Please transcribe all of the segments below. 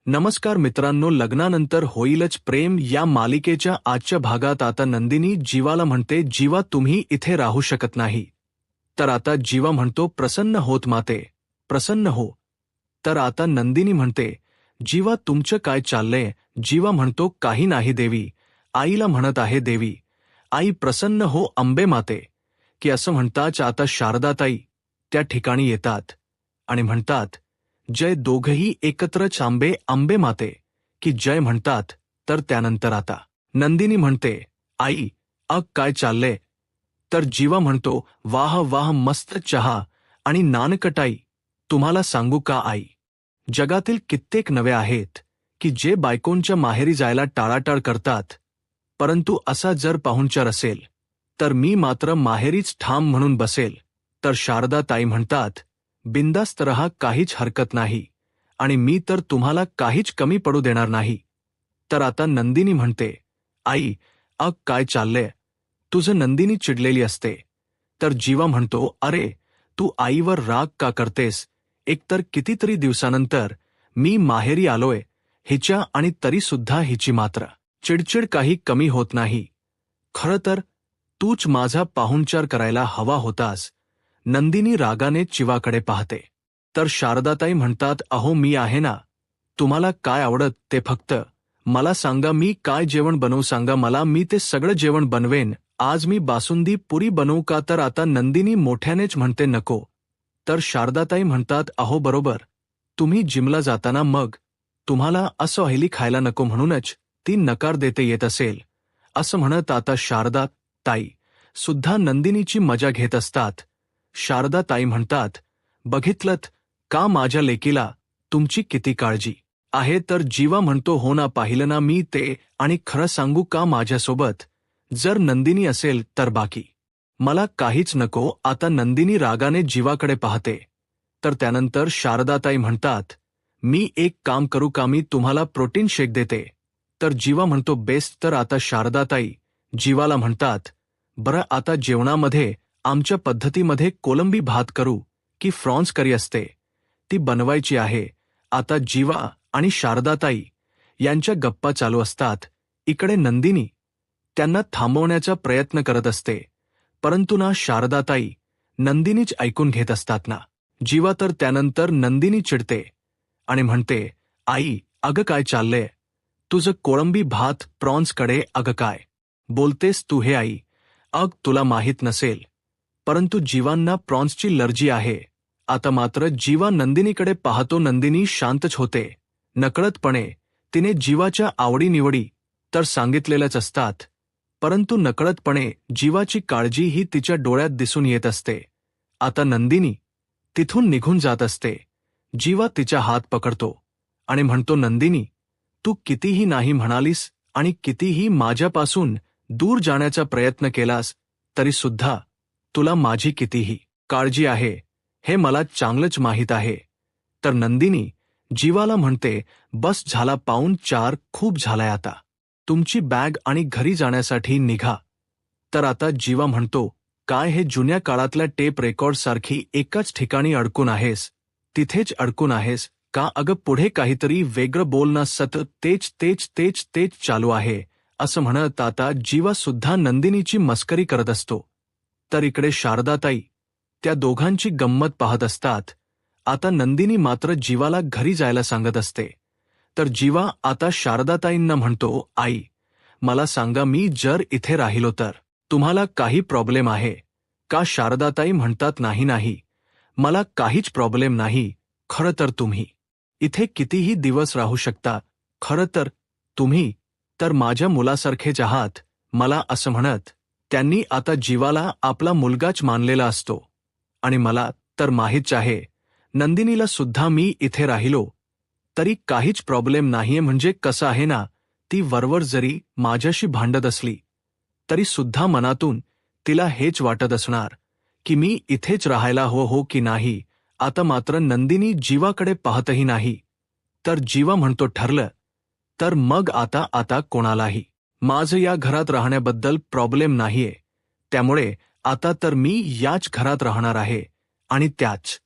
नमस्कार मित्रांनो, लग्नानंतर होईलच प्रेम या मालिकेच्या आजच्या भागात आता नंदिनी जीवाला म्हणते, जीवा तुम्ही इथे राहू शकत नाही. तर आता जीवा म्हणतो, प्रसन्न होत माते, प्रसन्न हो. तर आता नंदिनी म्हणते, जीवा तुमचं काय चाललंय? जीवा म्हणतो, काही नाही देवी. आईला म्हणत आहे, देवी आई प्रसन्न हो अंबे माते. की असं म्हणताच आता शारदाताई त्या ठिकाणी येतात आणि म्हणतात, जय. दोघही एकत्रच आंबे आंबे माते की जय म्हणतात. तर त्यानंतर आता नंदिनी म्हणते, आई काय चाललंय? तर जीवा म्हणतो, वाह वाह मस्त चहा आणि नानकटाई. तुम्हाला सांगू का आई, जगातील कित्येक नवे आहेत की जे बायकोंच्या माहेरी जायला टाळाटाळ करतात, परंतु असा जर पाहुणचार असेल तर मी मात्र माहेरीच ठाम म्हणून बसेल. तर शारदाताई म्हणतात, बिंदास्त रहा, काहीच हरकत नाही आणि मी तर तुम्हाला काहीच कमी पडू देणार नाही. तर आता नंदिनी म्हणते, आई काय चाललंय तुझं? नंदिनी चिडलेली असते. तर जीवा म्हणतो, अरे तू आईवर राग का करतेस? एकतर कितीतरी दिवसानंतर मी माहेरी आलोय हिच्या आणि तरी सुद्धा हिची मात्र चिडचिड काही कमी होत नाही. खरं तर तूच माझा पाहुणचार करायला हवा होतास. नंदिनी रागाने जीवाकडे पाहते. तर शारदाताई म्हणतात, अहो मी आहे ना, तुम्हाला काय आवडत ते फक्त मला सांगा, मी काय जेवण बनवू सांगा मला, मी ते सगळं जेवण बनवेन. आज मी बासुंदी पुरी बनवू का? तर आता नंदिनी मोठ्यानेच म्हणते, नको. तर शारदाताई म्हणतात, अहो बरोबर, तुम्ही जिमला जाताना मग तुम्हाला असं ऑइली खायला नको म्हणूनच ती नकार देते येत असेल. असं म्हणत आता शारदा ताई सुद्धा नंदिनीची मजा घेत असतात. शारदाताई म्हणतात, बघितलत का माझ्या लेकीला तुमची किती काळजी आहे? तर जीवा म्हणतो, हो ना, पाहिलं ना मी ते. आणि खरं सांगू का, माझ्यासोबत जर नंदिनी असेल तर बाकी मला काहीच नको. आता नंदिनी रागाने जीवाकडे पाहते. तर त्यानंतर शारदाताई म्हणतात, मी एक काम करू का, मी तुम्हाला प्रोटीन शेक देते. तर जीवा म्हणतो, बेस्ट. तर आता शारदाताई जीवाला म्हणतात, बरं आता जेवणामध्ये आमच्या पद्धतीमध्ये कोलंबी भात करू की फ्रॉन्स करी असते ती बनवायची आहे. आता जीवा आणि शारदाताई यांच्या गप्पा चालू असतात. इकडे नंदिनी त्यांना थांबवण्याचा प्रयत्न करत असते, परंतु ना शारदाताई नंदिनीच ऐकून घेत असतात ना जीवा. तर त्यानंतर नंदिनी चिडते आणि म्हणते, आई अगं काय चाललंय तुझं? कोळंबी भात प्रॉन्सकडे अगं काय बोलतेस तू हे आई? तुला माहीत नसेल, परंतु जीवांना प्रॉन्सची लर्जी आहे. आता मात्र जीवा नंदिनीकडे पाहतो. नंदिनी शांतच होते. नकळतपणे तिने जीवाच्या आवडीनिवडी तर सांगितलेल्याच असतात, परंतु नकळतपणे जीवाची काळजी ही तिच्या डोळ्यात दिसून येत असते. आता नंदिनी तिथून निघून जात असते. जीवा तिचा हात पकडतो आणि म्हणतो, नंदिनी तू कितीही नाही म्हणालीस आणि कितीही माझ्यापासून दूर जाण्याचा प्रयत्न केलास तरी सुद्धा तुला माझी कितीही काळजी आहे हे मला चांगलंच माहीत आहे. तर नंदिनी जीवाला म्हणते, बस झाला पाऊण 4, खूप झालाय, आता तुमची बॅग आणि घरी जाण्यासाठी निघा. तर आता जीवा म्हणतो, काय हे जुन्या काळातल्या टेप रेकॉर्डसारखी एकाच ठिकाणी अडकून आहेस? तिथेच अडकून आहेस का? अगं पुढे काहीतरी वेगळं बोल ना, सतत तेच तेच तेच तेच चालू आहे. असं म्हणत आता जीवा सुद्धा नंदिनीची मस्करी करत असतो. तर इकडे शारदाताई त्या दोघांची गंमत पाहत असतात. आता नंदिनी मात्र जीवाला घरी जायला सांगत असते. तर जीवा आता शारदाताईंना म्हणतो, आई मला सांगा, मी जर इथे राहिलो तर तुम्हाला काही प्रॉब्लेम आहे का? शारदाताई म्हणतात, नाही नाही, मला काहीच प्रॉब्लेम नाही. खरं तर तुम्ही इथे कितीही दिवस राहू शकता. खरं तर तुम्ही तर माझ्या मुलासारखेच आहात. मला असं म्हणत त्यांनी आता जीवाला आपला मुलगाच मानलेला असतो. आणि मला तर माहीतच आहे, नंदिनीला सुद्धा मी इथे राहिलो तरी काहीच प्रॉब्लेम नाहीये. म्हणजे कसं आहे ना, ती वरवर जरी माझ्याशी भांडत असली तरी सुद्धा मनातून तिला हेच वाटत असणार की मी इथेच राहायला हो की नाही. आता मात्र नंदिनी जीवाकडे पाहतही नाही. तर जीवा म्हणतो, ठरलं तर मग आता आता कोणालाही माझं या घरात राहण्याबद्दल प्रॉब्लेम नाहीये. त्यामुळे आता तर मी याच घरात राहणार आहे. आणि त्याच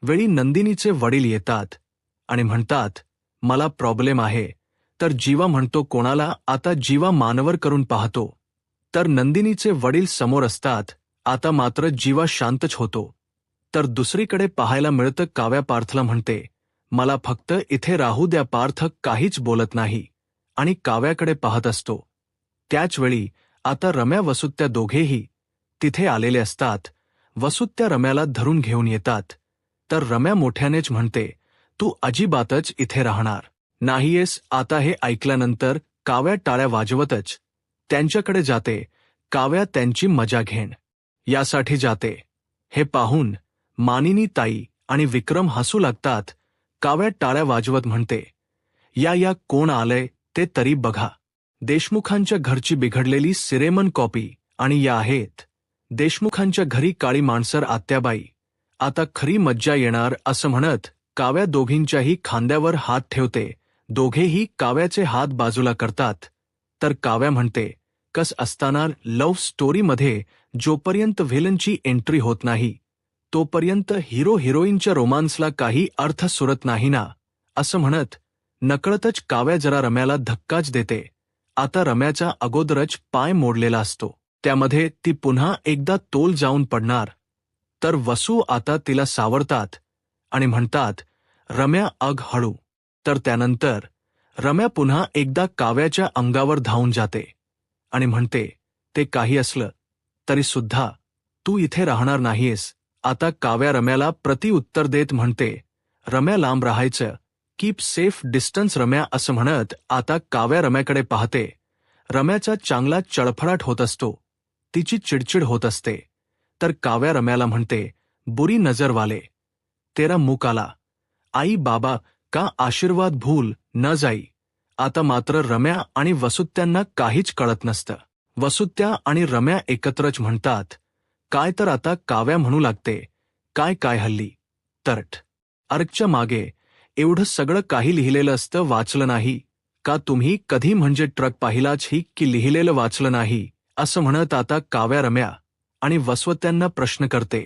वेळी नंदिनीचे वडील येतात आणि म्हणतात, मला प्रॉब्लेम आहे. तर जीवा म्हणतो कोणाला? आता जीवा मानवर करून पाहतो. तर नंदिनीचे वडील समोर असतात. आता मात्र जीवा शांतच होतो. तर दुसरीकडे पाहायला मिळतं काव्या पार्थला म्हणते, मला फक्त इथे राहू द्या. पार्थ काहीच बोलत नाही आणि काव्याकडे पाहत असतो. त्याचवेळी आता रम्या वसुत्या दोघेही तिथे आलेले असतात. वसुत्या रम्याला धरून घेऊन येतात. तर रम्या मोठ्यानेच म्हणते, तू अजिबातच इथे राहणार नाहीयेस. आता हे ऐकल्यानंतर काव्या टाळ्या वाजवतच त्यांच्याकडे जाते. काव्या त्यांची मजा घेण यासाठी जाते. हे पाहून मानिनी ताई आणि विक्रम हसू लागतात. काव्या टाळ्या वाजवत म्हणते, या कोण आलंय ते तरी बघा. देशमुखांच्या घरची बिघडलेली सिरेमन कॉपी. आणि या आहेत देशमुखांच्या घरी काळी माणसर आत्याबाई. आता खरी मज्जा येणार असं म्हणत काव्या दोघींच्याही खांद्यावर हात ठेवते. दोघेही काव्याचे हात बाजूला करतात. तर काव्या म्हणते, कस असताना लव्ह स्टोरीमध्ये जोपर्यंत व्हिलनची एंट्री होत नाही तोपर्यंत हिरो हिरोईनच्या रोमांसला काही अर्थ सुरत नाही ना. असं म्हणत नकळतच काव्या जरा रम्याला धक्काच देते. आता रम्याचा अगोदरच पाय मोडलेला असतो. त्यामध्ये ती पुन्हा एकदा तोल जाऊन पडणार. तर वसू आता तिला सावरतात आणि म्हणतात, रम्या अग हळू. तर त्यानंतर रम्या पुन्हा एकदा काव्याच्या अंगावर धावून जाते आणि म्हणते, ते काही असलं तरी सुद्धा तू इथे राहणार नाहीयेस. आता काव्या रम्याला प्रतिउत्तर देत म्हणते, रम्या लांब राहायचं. कीप सेफ डिस्टन्स रम्या. असं म्हणत आता काव्या रम्याकडे पाहते. रम्याचा चांगला चळफळाट होत असतो. तिची चिडचिड होत असते. तर काव्या रम्याला म्हणते, बुरी नजर वाले तेरा मुंह काला. आई बाबा का आशीर्वाद भूल न जाई. आता मात्र रम्या आणि वसुत्यांना काहीच कळत नसतं. वसुत्या आणि रम्या एकत्रच म्हणतात, काय. तर आता काव्या म्हणू लागते, काय हल्ली तरट अर्कच्या मागे एवढं सगळं काही लिहिलेलं असतं वाचलं नाही का तुम्ही कधी? म्हणजे ट्रक पाहिलाच ही की लिहिलेलं वाचलं नाही. असं म्हणत आता काव्या रम्या आणि वसुत्यांना प्रश्न करते.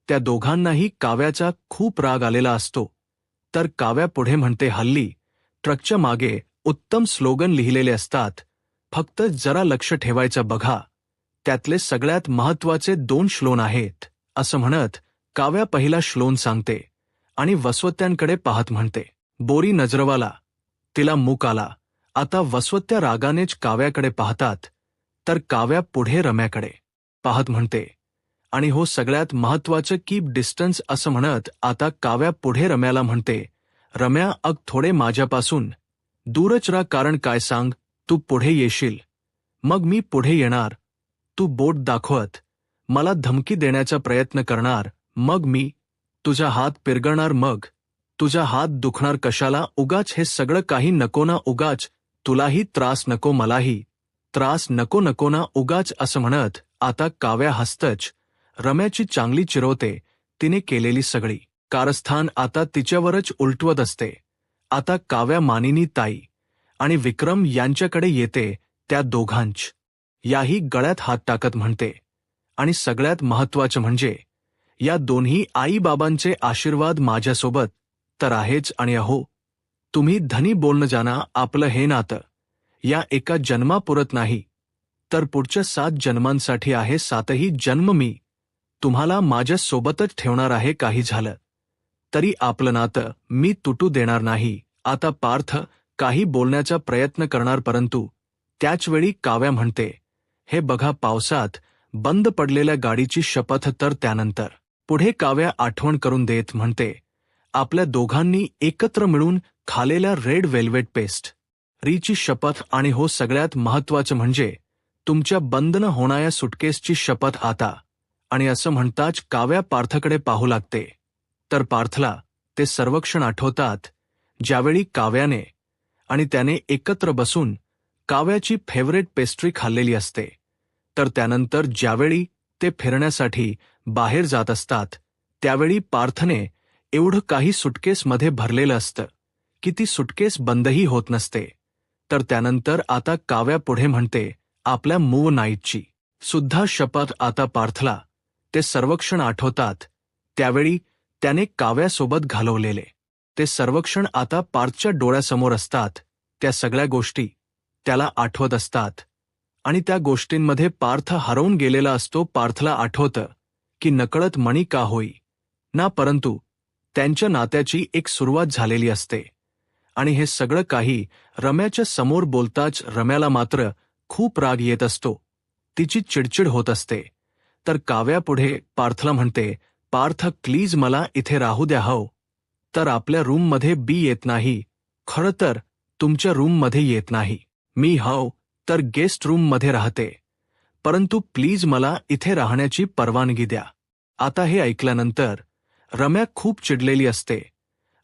त्या दोघांनाही काव्याचा खूप राग आलेला असतो. तर काव्या पुढे म्हणते, हल्ली ट्रकच्या मागे उत्तम स्लोगन लिहिलेले असतात. फक्त जरा लक्ष ठेवायचं बघा. त्यातले सगळ्यात महत्त्वाचे 2 श्लोन आहेत. असं म्हणत काव्या पहिला श्लोन सांगते आणि वसुत्यांकडे पाहत म्हणते, बोरी नजरवाला तिला मूक आला. आता वसुत्या रागानेच काव्याकडे पाहतात. तर काव्या पुढे रम्याकडे पाहत म्हणते, आणि हो सगळ्यात महत्त्वाचं कीप डिस्टन्स. असं म्हणत आता काव्या पुढे रम्याला म्हणते, रम्या अग थोडे माझ्यापासून दूरच राहा. कारण काय सांग, तू पुढे येशील मग मी पुढे येणार. तू बोट दाखवत मला धमकी देण्याचा प्रयत्न करणार मग मी तुझा हात पिरगळणार. मग तुझा हात दुखणार कशाला? उगाच हे सगळं काही नको ना. उगाच तुलाही त्रास नको मलाही त्रास नको ना उगाच. असं म्हणत आता काव्या हसतच रम्याची चांगली चिरवते. तिने केलेली सगळी कारस्थान आता तिच्यावरच उलटवत असते. आता काव्या मानिनी ताई आणि विक्रम यांच्याकडे येते. त्या दोघांच याही गळ्यात हात टाकत म्हणते, आणि सगळ्यात महत्त्वाचं म्हणजे या दोन्ही आईबाबांचे आशीर्वाद माझ्यासोबत तर आहेच. आणि अहो तुम्ही धनी बोलणं जाना. आपलं हे नातं या एका जन्मापुरत नाही तर पुढच्या 7 जन्मांसाठी आहे. 7ही जन्म मी तुम्हाला माझ्या सोबतच ठेवणार आहे. काही झालं तरी आपलं नातं मी तुटू देणार नाही. आता पार्थ काही बोलण्याचा प्रयत्न करणार परंतु त्याचवेळी काव्या म्हणते, हे बघा पावसात बंद पडलेल्या गाडीची शपथ. तर त्यानंतर पुढे काव्या आठवण करून देत म्हणते, आपल्या दोघांनी एकत्र मिळून खालेल्या रेड वेल्वेट पेस्ट रीची शपथ. आणि हो सगळ्यात महत्त्वाचं म्हणजे तुमच्या बंद न होणाऱ्या सुटकेसची शपथ आता. आणि असं म्हणताच काव्या पार्थकडे पाहू लागते. तर पार्थला ते सर्वक्षण आठवतात ज्यावेळी काव्याने आणि त्याने एकत्र बसून काव्याची फेवरेट पेस्ट्री खाल्लेली असते. तर त्यानंतर ज्यावेळी ते फिरण्यासाठी बाहेर जात असतात त्यावेळी पार्थने एवढं काही सुटकेसमध्ये भरलेलं असतं की ती सुटकेस बंदही होत नसते. तर त्यानंतर आता काव्या पुढे म्हणते, आपल्या मूव नाईटची सुद्धा शपथ. आता पार्थला ते सर्वक्षण आठवतात त्यावेळी त्याने काव्यासोबत घालवलेले ते सर्वक्षण आता पार्थच्या डोळ्यासमोर असतात. त्या सगळ्या गोष्टी त्याला आठवत असतात आणि त्या गोष्टींमध्ये पार्थ हरवून गेलेला असतो. पार्थला आठवतं की नकळत मणी का होई ना, परंतु त्यांच्या नात्याची एक सुरुवात झालेली असते. आणि हे सगळं काही रम्याच्या समोर बोलताच रम्याला मात्र खूप राग येत असतो. तिची चिडचिड होत असते. तर काव्या पुढे पार्थला म्हणते, पार्थ प्लीज मला इथे राहू द्या हो. तर आपल्या रूममध्ये बी येत नाही. खरं तर तुमच्या रूममध्ये येत नाही. मी हव तर गेस्ट रूममध्ये राहते. परंतु प्लीज मला इथे राहण्याची परवानगी द्या. आता हे ऐकल्यानंतर रम्या खूप चिडलेली असते.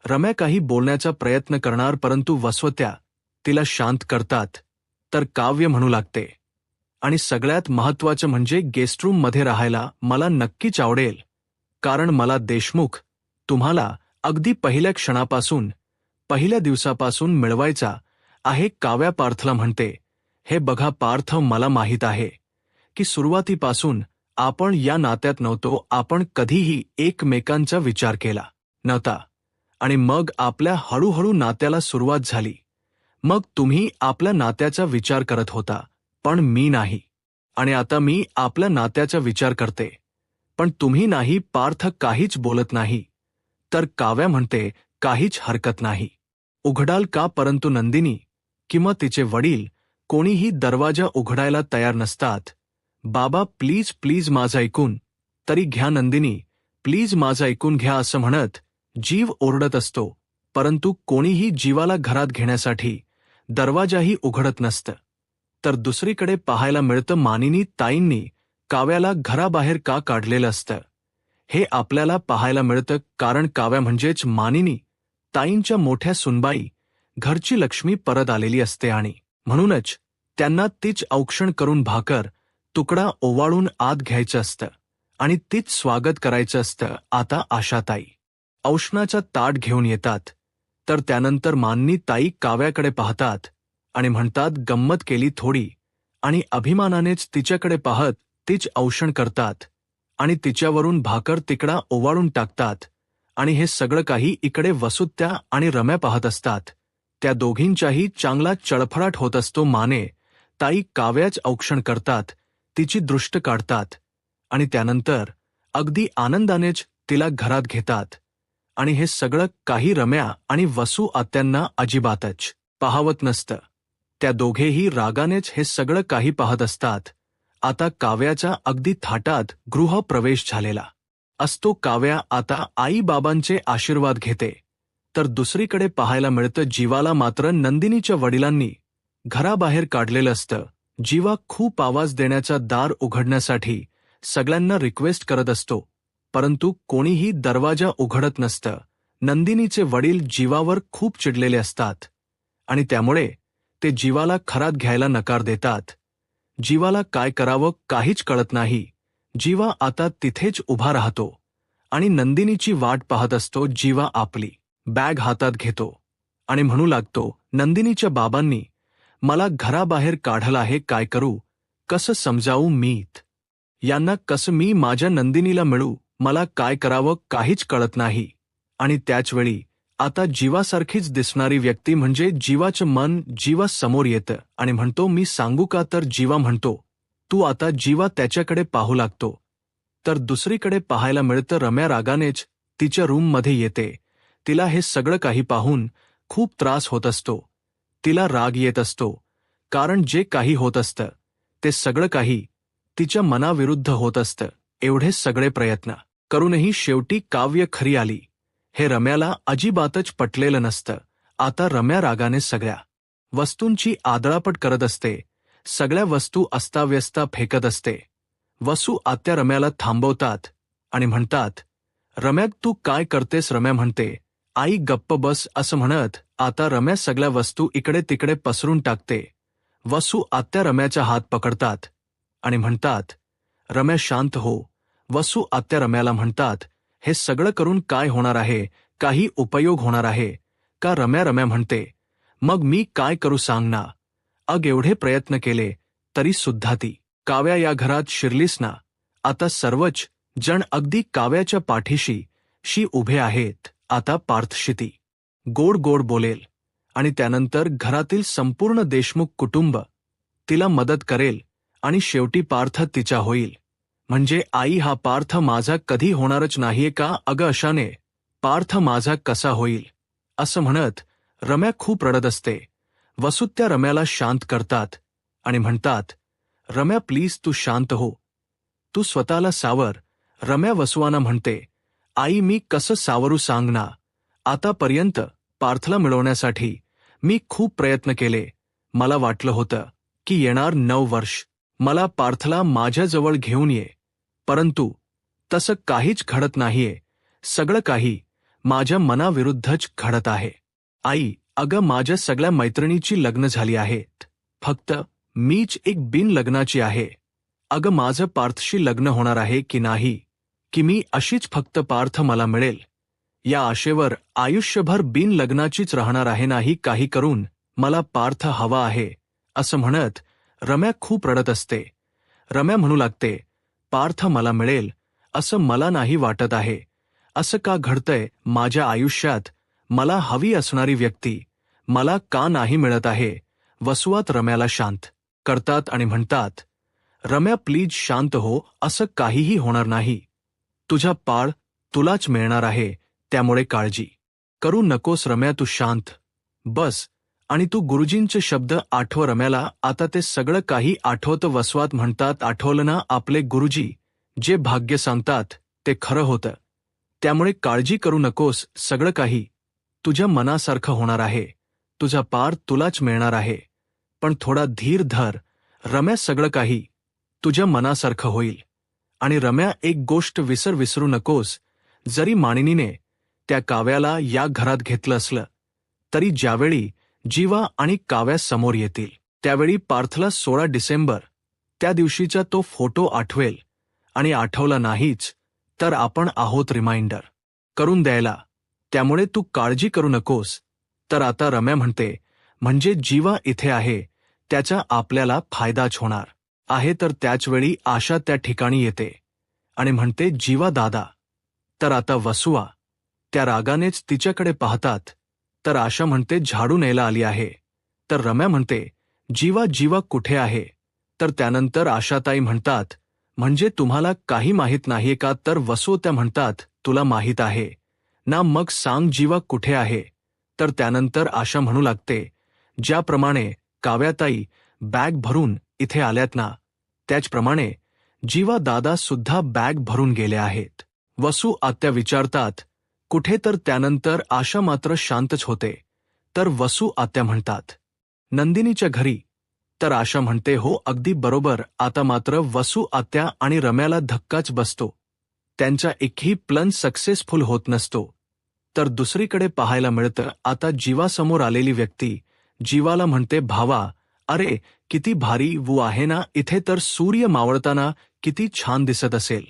रम्या काही बोलण्याचा प्रयत्न करणार, परंतु वसवत्या तिला शांत करतात. तर काव्य म्हणू लागते, आणि सगळ्यात महत्त्वाचं म्हणजे गेस्टरूममध्ये राहायला मला नक्कीच आवडेल, कारण मला देशमुख तुम्हाला अगदी पहिल्या क्षणापासून, पहिल्या दिवसापासून मिळवायचा आहे. काव्या पार्थला म्हणते, हे बघा पार्थ, मला माहीत आहे की सुरुवातीपासून आपण या नात्यात नव्हतो. आपण कधीही एकमेकांचा विचार केला नव्हता. आणि मग आपल्या हळूहळू नात्याला सुरुवात झाली. मग तुम्ही आपल्या नात्याचा विचार करत होता, पण मी नाही. आणि आता मी आपल्या नात्याचा विचार करते, पण तुम्ही नाही. पार्थ काहीच बोलत नाही. तर काव्या म्हणते, काहीच हरकत नाही. उघडाल का? परंतु नंदिनी किंवा तिचे वडील कोणीही दरवाजा उघडायला तयार नसतात. बाबा प्लीज प्लीज माझं ऐकून तरी घ्या. नंदिनी प्लीज माझं ऐकून घ्या असं म्हणत जीव ओरडत असतो, परंतु कोणीही जीवाला घरात घेण्यासाठी दरवाजाही उघडत नसतं. तर दुसरीकडे पाहायला मिळतं मानिनी ताईंनी काव्याला घराबाहेर का काढलेलं असतं. हे आपल्याला पाहायला मिळतं कारण काव्या म्हणजेच मानिनी ताईंच्या मोठ्या सुनबाई, घरची लक्ष्मी परत आलेली असते आणि म्हणूनच त्यांना तीच औक्षण करून भाकर तुकडा ओवाळून आत घ्यायचं असतं आणि तीच स्वागत करायचं असतं. आता आशाताई औष्णाचा ताट घेऊन येतात. तर त्यानंतर मानिनी ताई काव्याकडे पाहतात आणि म्हणतात, गंमत केली थोडी, आणि अभिमानानेच तिच्याकडे पाहत तीच औषण करतात आणि तिच्यावरून भाकर तिकडा ओवाळून टाकतात. आणि हे सगळं काही इकडे वसुत्या आणि रम्या पाहत असतात. त्या दोघींच्याही चांगला चळफळाट होत असतो. माने ताई काव्याच औक्षण करतात, तिची दृष्ट काढतात आणि त्यानंतर अगदी आनंदानेच तिला घरात घेतात. आणि हे सगळं काही रम्या आणि वसू आत्यांना अजिबातच पाहवत नसतं. त्या दोघेही रागानेच हे सगळं काही पाहत असतात. आता काव्याचा अगदी थाटात गृहप्रवेश झालेला असतो. काव्या आता आई-बाबांचे आशीर्वाद घेते. तर दुसरीकडे पाहायला मिळतं जीवाला मात्र नंदिनीच्या वडिलांनी घराबाहेर काढलेलं असतं. जीवा खूप आवाज देण्याचा दार उघडण्यासाठी सगळ्यांना रिक्वेस्ट करत असतो, परंतु कोणीही दरवाजा उघडत नसतं. नंदिनीचे वडील जीवावर खूप चिडलेले असतात आणि त्यामुळे ते जीवाला खरात घ्यायला नकार देतात. जीवाला काय करावं काहीच कळत नाही. जीवा आता तिथेच उभा राहतो आणि नंदिनीची वाट पाहत असतो. जीवा आपली बॅग हातात घेतो आणि म्हणू लागतो, नंदिनीच्या बाबांनी मला घराबाहेर काढलं आहे, काय करू, कसं समजावू मीत यांना, कसं मी माझ्या नंदिनीला मिळू, मला काय करावं काहीच कळत नाही. आणि त्याचवेळी आता जीवासारखीच दिसणारी व्यक्ती म्हणजे जीवाचं मन जीवा समोर येतं आणि म्हणतो, मी सांगू का? तर जीवा म्हणतो, तू आता. जीवा त्याच्याकडे पाहू लागतो. तर दुसरीकडे पाहायला मिळतं रम्या रागानेच तिच्या रूममध्ये येते. तिला हे सगळं काही पाहून खूप त्रास होत असतो. तिला राग येत असतो, कारण जे काही होत असतं ते सगळं काही तिच्या मनाविरुद्ध होत असतं. एवढे सगळे प्रयत्न करूनही शेवटी काव्य खरी आली. हे रम्याला अजिबातच पटलेलं नसतं. आता रम्या रागाने सगळ्या वस्तूंची आदळापट करत असते. सगळ्या वस्तू अस्ताव्यस्त फेकत असते. वसू आत्या रम्याला थांबवतात आणि म्हणतात, रम्या तू काय करतेस? रम्या म्हणते, आई गप्प बस असं म्हणत आता रम्या सगळ्या वस्तू इकडे तिकडे पसरून टाकते. वसू आत्या रम्याचा हात पकडतात आणि म्हणतात, रम्या शांत हो. वसू आत्या रम्याला म्हणतात, हे सगळं करून काय होणार आहे? काही उपयोग होणार आहे का? रम्या म्हणते, मग मी काय करू सांग ना. अग एवढे प्रयत्न केले तरी सुद्धा ती काव्या या घरात शिरलीस ना. आता सर्वच जण अगदी काव्याच्या पाठीशी उभे आहेत. आता पार्थशी ती गोड गोड बोलेल आणि त्यानंतर घरातील संपूर्ण देशमुख कुटुंब तिला मदत करेल आणि शेवटी पार्थ तिच्या होईल. म्हणजे आई हा पार्थ माझा कधी होणारच नाहीये का अगं अशाने पार्थ माझा कसा होईल असं म्हणत रम्या खूप रडत असते. वसू त्या रम्याला शांत करतात आणि म्हणतात, रम्या प्लीज तू शांत हो, तू स्वतःला सावर. रम्या वसुवांना म्हणते, आई मी कसं सावरू सांग ना. आतापर्यंत पार्थला मिळवण्यासाठी मी खूप प्रयत्न केले. मला वाटलं होतं की येणार 9 वर्ष मला पार्थला माझ्याजवळ घेऊन ये, परंतु तसं काहीच घडत नाहीये. सगळं काही माझ्या मनाविरुद्धच घडत आहे. आई अगं माझ्या सगळ्या मैत्रिणीची लग्न झाली आहेत, फक्त मीच एक बिन लग्नाची आहे. अगं माझं पार्थशी लग्न होणार आहे की नाही, की मी अशीच फक्त पार्थ मला मिळेल या आशेवर आयुष्यभर बिन लग्नाचीच राहणार आहे. नाही काही करून मला पार्थ हवा आहे असं म्हणत रम्या खूप रडत असते. रम्या म्हणू लागते, पार्थ मला मिळेल असं मला नाही वाटत आहे. असं का घडतंय माझ्या आयुष्यात? मला हवी असणारी व्यक्ती मला का नाही मिळत आहे? वसुआत रम्याला शांत करतात आणि म्हणतात, रम्या प्लीज शांत हो, असं काहीही होणार नाही. तुझा पाळ तुलाच मिळणार आहे, त्यामुळे काळजी करू नकोस रम्या, तू शांत बस आणि तू गुरुजींचे शब्द आठव. रम्याला आता ते सगळं काही आठवतं. वसवात म्हणतात, आठवलं ना आपले गुरुजी जे भाग्य सांगतात ते खरं होतं, त्यामुळे काळजी करू नकोस. सगळं काही तुझ्या मनासारखं होणार आहे, तुझा पार तुलाच मिळणार आहे. पण थोडा धीर धर रम्या, सगळं काही तुझ्या मनासारखं होईल. आणि रम्या एक गोष्ट विसरू नकोस, जरी मानिनीने त्या काव्याला या घरात घेतलं असलं तरी ज्यावेळी जीवा आणि काव्या समोर येतील त्यावेळी पार्थला 16 डिसेंबर त्या दिवशीचा तो फोटो आठवेल. आणि आठवला नाहीच तर आपण आहोत रिमाइंडर करून द्यायला, त्यामुळे तू काळजी करू नकोस. तर आता रम्या म्हणते, म्हणजे जीवा इथे आहे त्याचा आपल्याला फायदाच होणार आहे. तर त्याचवेळी आशा त्या ठिकाणी येते आणि म्हणते, जीवा दादा. तर आता वसुआ त्या रागानेच तिच्याकडे पाहतात. तर आशा म्हणते, झाडू न्यायला आली आहे. तर रम्या म्हणते, जीवा जीवा कुठे आहे? तर त्यानंतर आशाताई म्हणतात, म्हणजे तुम्हाला काही माहीत नाहीये का? तर वसू त्या म्हणतात, तुला माहीत आहे ना, मग सांग जीवा कुठे आहे? तर त्यानंतर आशा म्हणू लागते, ज्याप्रमाणे काव्याताई बॅग भरून इथे आल्यात ना, त्याचप्रमाणे जीवा दादा सुद्धा बॅग भरून गेले आहेत. वसू आत्या विचारतात, कुठे? तर त्यानंतर आशा मात्र शांतच होते. तर वसू आत्या म्हणतात, नंदिनीच्या घरी. तर आशा म्हणते, हो अगदी बरोबर. आता मात्र वसू आत्या आणि रम्याला धक्काच बसतो, त्यांचा एकही प्लन सक्सेसफुल होत नसतो. तर दुसरीकडे पाहायला मिळतं, आता जीवासमोर आलेली व्यक्ती जीवाला म्हणते, भावा अरे किती भारी वू आहे ना इथे, तर सूर्य मावळताना किती छान दिसत असेल.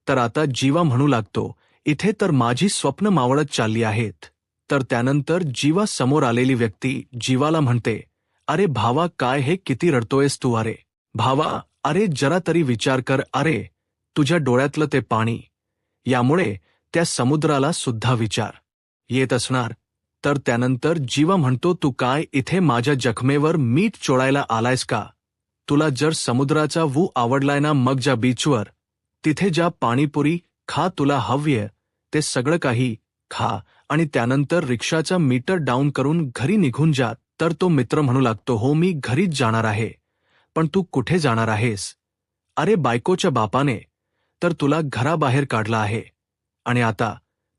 तर आता जीवा म्हणू लागतो, इथे तर माझी स्वप्न मावळत चालली आहेत. तर त्यानंतर जीवा समोर आलेली व्यक्ती जीवाला म्हणते, अरे भावा काय हे किती रडतोयस तू? अरे भावा, अरे जरा तरी विचार कर. अरे तुझ्या डोळ्यातलं ते पाणी, यामुळे त्या समुद्राला सुद्धा विचार येत असणार. तर त्यानंतर जीवा म्हणतो, तू काय इथे माझ्या जखमेवर मीठ चोळायला आलायस का? तुला जर समुद्राचा वू आवडलाय ना, मग जा बीचवर, तिथे जा, पाणीपुरी खा, तुला हव्य ते सगळं काही खा आणि त्यानंतर रिक्षाचा मीटर डाऊन करून घरी निघून जा. तर तो मित्र म्हणू लागतो, हो मी घरीच जाणार आहे. पण तू कुठे जाणार आहेस? अरे बायकोच्या बापाने तर तुला घराबाहेर काढला आहे आणि आता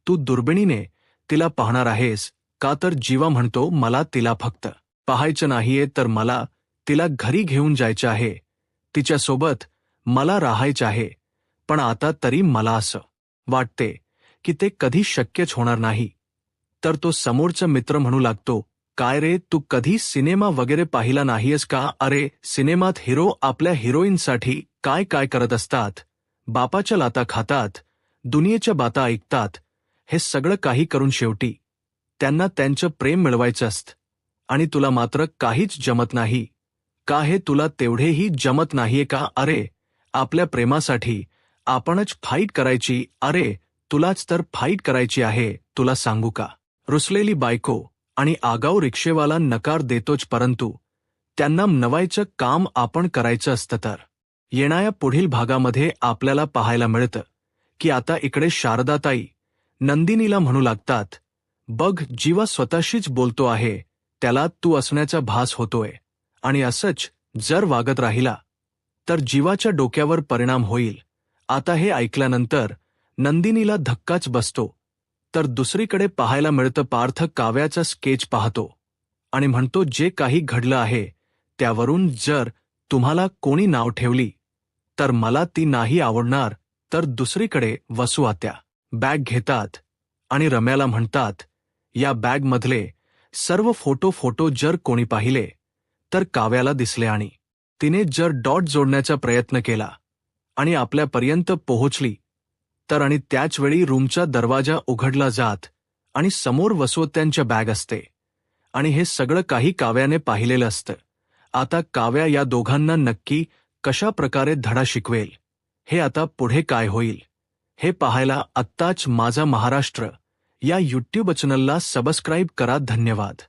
तू दुर्बिणीने तिला पाहणार आहेस का? तर जीवा म्हणतो, मला तिला फक्त पाहायचं नाहीये, तर मला तिला घरी घेऊन जायचं आहे, तिच्यासोबत मला राहायचं आहे. पण आता तरी मला असं वाटते की ते कधी शक्यच होणार नाही. तर तो समोरचा मित्र म्हणू लागतो, काय रे तू कधी सिनेमा वगैरे पाहिला नाहीयेस का? अरे सिनेमात हिरो आपल्या हिरोईनसाठी काय काय करत असतात, बापाच्या लाता खातात, दुनियेच्या बाता ऐकतात, हे सगळं काही करून शेवटी त्यांना त्यांचं प्रेम मिळवायचं असतं. आणि तुला मात्र काहीच जमत नाही का? हे तुला तेवढेही जमत नाहीये का? अरे आपल्या प्रेमासाठी आपणच फाईट करायची. अरे तुलाच तर फाईट करायची आहे. तुला सांगू का, रुसलेली बायको आणि आगाऊ रिक्षेवाला नकार देतोच, परंतु त्यांना नवायचं काम आपण करायचं असतं. तर येणाऱ्या पुढील भागामध्ये आपल्याला पाहायला मिळतं की आता इकडे शारदाताई नंदिनीला म्हणू लागतात, बघ जीवा स्वतःशीच बोलतो आहे, त्याला तू असण्याचा भास होतोय, आणि असंच जर वागत राहिला तर जीवाच्या डोक्यावर परिणाम होईल. आता हे ऐकल्यानंतर नंदिनीला धक्काच बसतो. तर दुसरीकडे पाहायला मिळतं पार्थ काव्याचा स्केच पाहतो आणि म्हणतो, जे काही घडलं आहे त्यावरून जर तुम्हाला कोणी नाव ठेवली तर मला ती नाही आवडणार. तर दुसरीकडे वसू आत्या बॅग घेतात आणि रम्याला म्हणतात, या बॅगमधले सर्व फोटो जर कोणी पाहिले तर काव्याला दिसले आणि तिने जर डॉट जोडण्याचा प्रयत्न केला आणि आपल्यापर्यंत पोहोचली तर, आणि त्याचवेळी रूमचा दरवाजा उघडला जात आणि समोर वसुत्यांच्या बॅग असते आणि हे सगळं काही काव्याने पाहिलेलं असतं. आता काव्या या दोघांना नक्की कशा प्रकारे धडा शिकवेल, हे आता पुढे काय होईल हे पाहायला आत्ताच माझा महाराष्ट्र या यूट्यूब चॅनलला सबस्क्राईब करा. धन्यवाद.